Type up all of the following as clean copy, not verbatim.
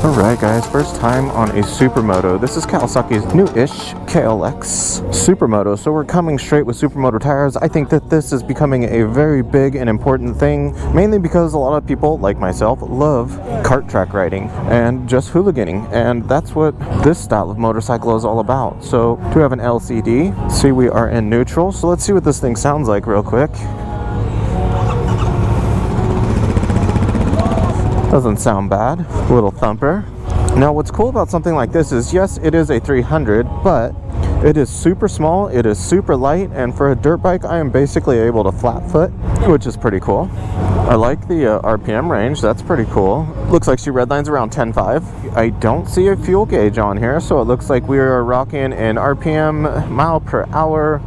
Alright guys, first time on a supermoto. This is Kawasaki's new-ish KLX supermoto. So we're coming straight with supermoto tires. I think that this is becoming a very big and important thing, mainly because a lot of people, like myself, love kart track riding and just hooliganing. And that's what this style of motorcycle is all about. So do have an LCD. See, we are in neutral. So let's see what this thing sounds like real quick. Doesn't sound bad. A little thumper. Now what's cool about something like this is, yes, it is a 300, but it is super small, it is super light, and for a dirt bike I am basically able to flat foot, which is pretty cool. I like the RPM range, that's pretty cool. Looks like she redlines around 10.5. I don't see a fuel gauge on here, so it looks like we are rocking an RPM, mile per hour.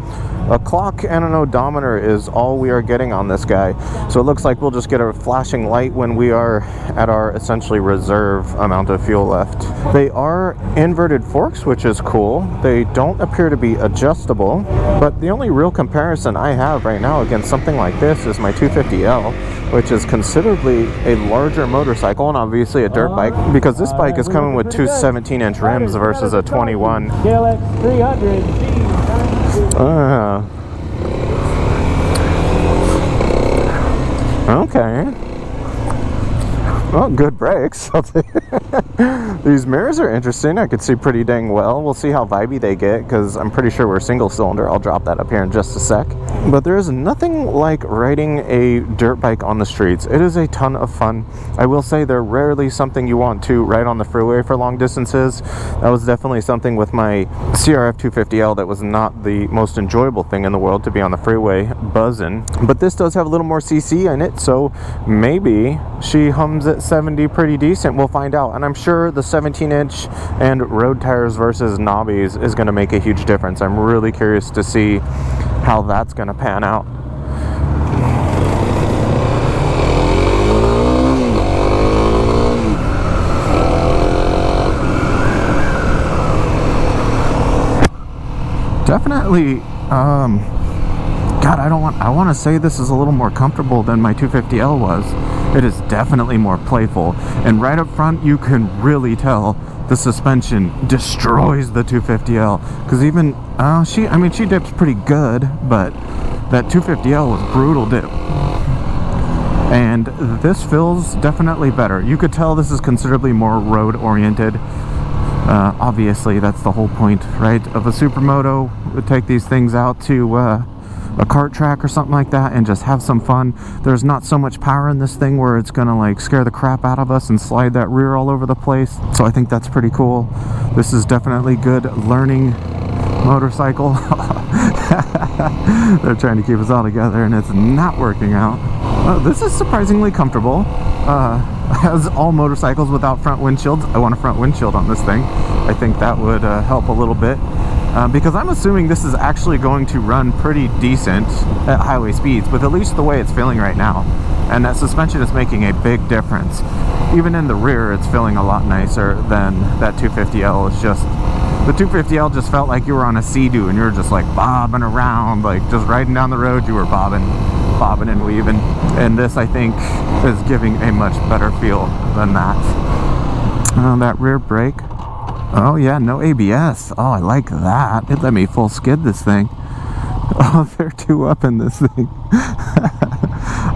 A clock and an odometer is all we are getting on this guy. So it looks like we'll just get a flashing light when we are at our essentially reserve amount of fuel left. They are inverted forks, which is cool. They don't appear to be adjustable, but the only real comparison I have right now against something like this is my 250L, which is considerably a larger motorcycle and obviously a dirt bike, because this bike is coming with two 17-inch rims versus a 21. KLX 300. Okay. Well, good brakes. I'll take These mirrors are interesting. I could see pretty dang well. We'll see how vibey they get, because I'm pretty sure we're single cylinder. I'll drop that up here in just a sec. But there is nothing like riding a dirt bike on the streets. It is a ton of fun. I will say they're rarely something you want to ride on the freeway for long distances. That was definitely something with my CRF 250L that was not the most enjoyable thing in the world, to be on the freeway buzzing. But this does have a little more CC in it, so maybe she hums at 70 pretty decent. We'll find out. And I'm sure the 17-inch and road tires versus knobbies is going to make a huge difference. I'm really curious to see how that's going to pan out. Definitely, God, I want to say this is a little more comfortable than my 250L was. It is definitely more playful, and right up front you can really tell the suspension destroys the 250L, because even she dips pretty good, but that 250L was brutal dip, and this feels definitely better. You could tell this is considerably more road oriented. Obviously that's the whole point, right, of a supermoto. We take these things out to a kart track or something like that and just have some fun. There's not so much power in this thing where it's gonna like scare the crap out of us and slide that rear all over the place. So I think that's pretty cool. This is definitely good learning motorcycle. They're trying to keep us all together and it's not working out. This is surprisingly comfortable. As all motorcycles without front windshields, I want a front windshield on this thing. I think that would help a little bit. Because I'm assuming this is actually going to run pretty decent at highway speeds, with at least the way it's feeling right now. And that suspension is making a big difference. Even in the rear, it's feeling a lot nicer than that 250L. It's just, the 250L just felt like you were on a Sea-Doo and you were just like bobbing around, like just riding down the road, you were bobbing and weaving. And this, I think, is giving a much better feel than that. That rear brake. Oh yeah, no ABS. Oh, I like that. It let me full skid this thing. Oh, they're two up in this thing.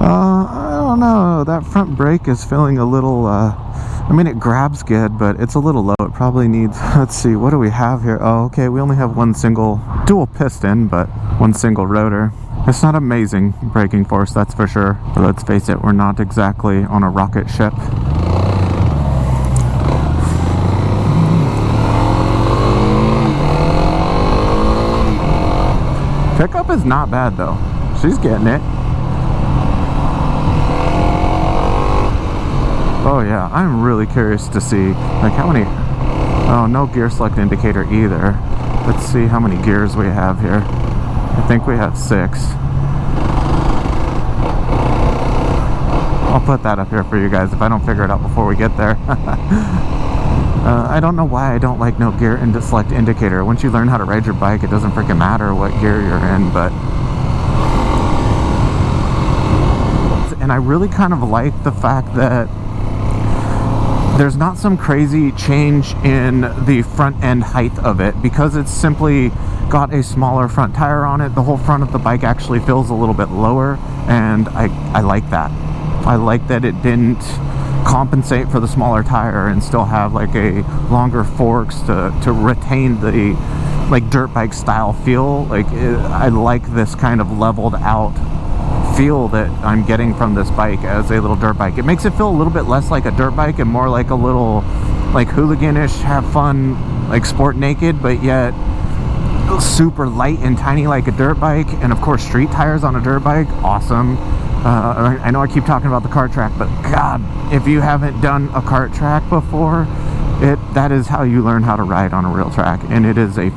I don't know. That front brake is feeling a little, I mean, it grabs good, but it's a little low. It probably needs, let's see, what do we have here? Oh, okay, we only have one single dual piston, but one single rotor. It's not amazing braking force, that's for sure. But let's face it, we're not exactly on a rocket ship. Pickup is not bad though. She's getting it. Oh yeah, I'm really curious to see like how many. Oh, no gear select indicator either. Let's see how many gears we have here. I think we have 6. I'll put that up here for you guys if I don't figure it out before we get there. I don't know why I don't like no gear select indicator. Once you learn how to ride your bike, it doesn't freaking matter what gear you're in, but... And I really kind of like the fact that there's not some crazy change in the front end height of it because it's simply got a smaller front tire on it. The whole front of the bike actually feels a little bit lower, and I like that. I like that it didn't compensate for the smaller tire and still have like a longer forks to retain the like dirt bike style feel. Like I like this kind of leveled out feel that I'm getting from this bike as a little dirt bike. It makes it feel a little bit less like a dirt bike and more like a little like hooliganish, have fun, like sport naked, but yet super light and tiny like a dirt bike. And of course street tires on a dirt bike, awesome. I know I keep talking about the kart track, but God, if you haven't done a kart track before, that is how you learn how to ride on a real track, and it is a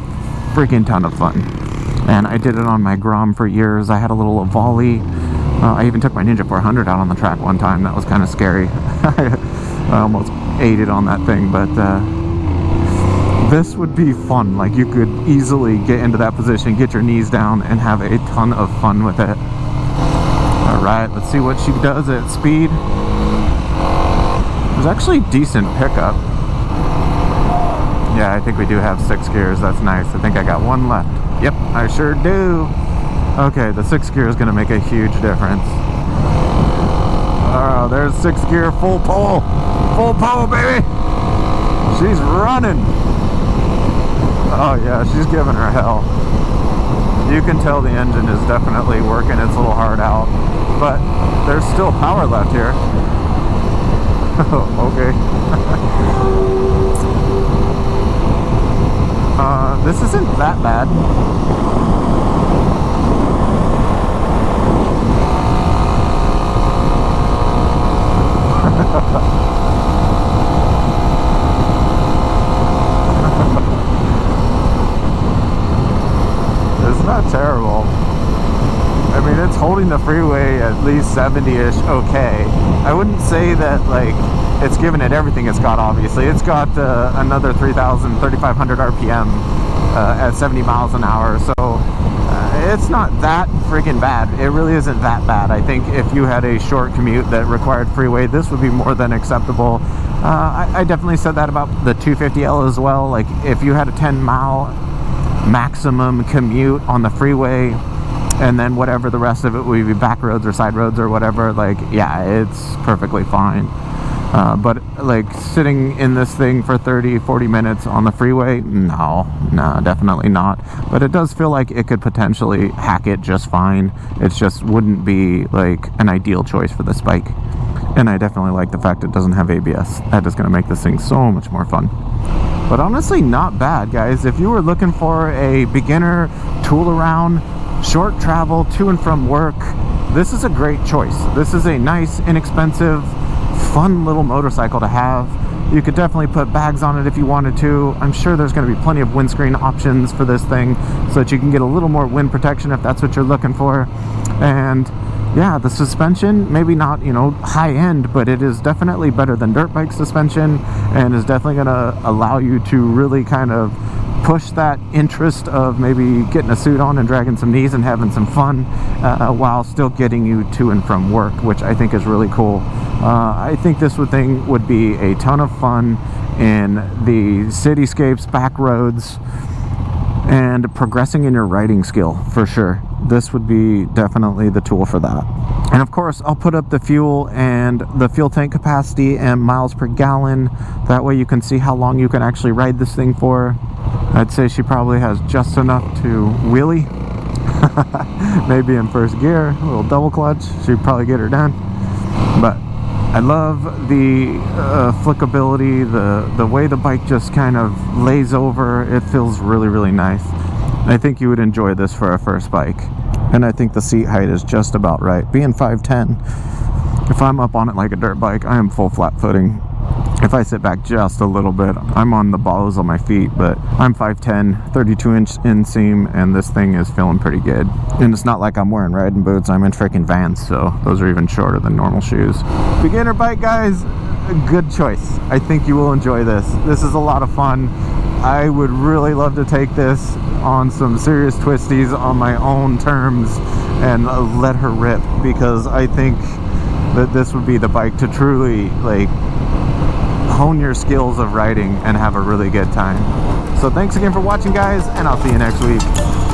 freaking ton of fun. And I did it on my Grom for years. I had a little volley. I even took my Ninja 400 out on the track one time. That was kind of scary. I almost ate it on that thing, but this would be fun. Like you could easily get into that position, get your knees down, and have a ton of fun with it. Alright, let's see what she does at speed. There's actually decent pickup. Yeah, I think we do have 6 gears. That's nice. I think I got one left. Yep, I sure do. Okay, the 6th gear is going to make a huge difference. Oh, there's 6th gear, full pull. Full pull, baby. She's running. Oh, yeah, she's giving her hell. You can tell the engine is definitely working its little heart out, but there's still power left here. Okay. This isn't that bad. It's not terrible. I mean, it's holding the freeway at least 70-ish okay. I wouldn't say that, like, it's given it everything it's got, obviously. It's got another 3,500 RPM at 70 miles an hour, so it's not that friggin' bad. It really isn't that bad. I think if you had a short commute that required freeway, this would be more than acceptable. I definitely said that about the 250L as well. Like, if you had a 10-mile maximum commute on the freeway, and then whatever the rest of it would be back roads or side roads or whatever, like, yeah, it's perfectly fine. But like sitting in this thing for 30-40 minutes on the freeway, no, definitely not. But it does feel like it could potentially hack it just fine. It just wouldn't be like an ideal choice for this bike. And I definitely like the fact it doesn't have ABS. That is going to make this thing so much more fun. But honestly, not bad, guys. If you were looking for a beginner tool around, short travel to and from work, this is a great choice. This is a nice, inexpensive, fun little motorcycle to have. You could definitely put bags on it if you wanted to. I'm sure there's going to be plenty of windscreen options for this thing so that you can get a little more wind protection if that's what you're looking for. And yeah, the suspension, maybe not, you know, high end, but it is definitely better than dirt bike suspension, and is definitely going to allow you to really kind of push that interest of maybe getting a suit on and dragging some knees and having some fun while still getting you to and from work, which I think is really cool. I think this thing would be a ton of fun in the cityscapes, back roads, and progressing in your riding skill for sure. This would be definitely the tool for that. And of course, I'll put up the fuel and the fuel tank capacity and miles per gallon. That way you can see how long you can actually ride this thing for. I'd say she probably has just enough to wheelie. Maybe in first gear, a little double clutch, she'd probably get her done. But I love the flickability, the way the bike just kind of lays over. It feels really, really nice. I think you would enjoy this for a first bike. And I think the seat height is just about right. Being 5'10", if I'm up on it like a dirt bike, I am full flat footing. If I sit back just a little bit, I'm on the balls on my feet, but I'm 5'10", 32-inch inseam, and this thing is feeling pretty good. And it's not like I'm wearing riding boots, I'm in freaking Vans, so those are even shorter than normal shoes. Beginner bike, guys, a good choice. I think you will enjoy this. This is a lot of fun. I would really love to take this on some serious twisties on my own terms and let her rip, because I think that this would be the bike to truly, like, hone your skills of riding and have a really good time. So thanks again for watching, guys, and I'll see you next week.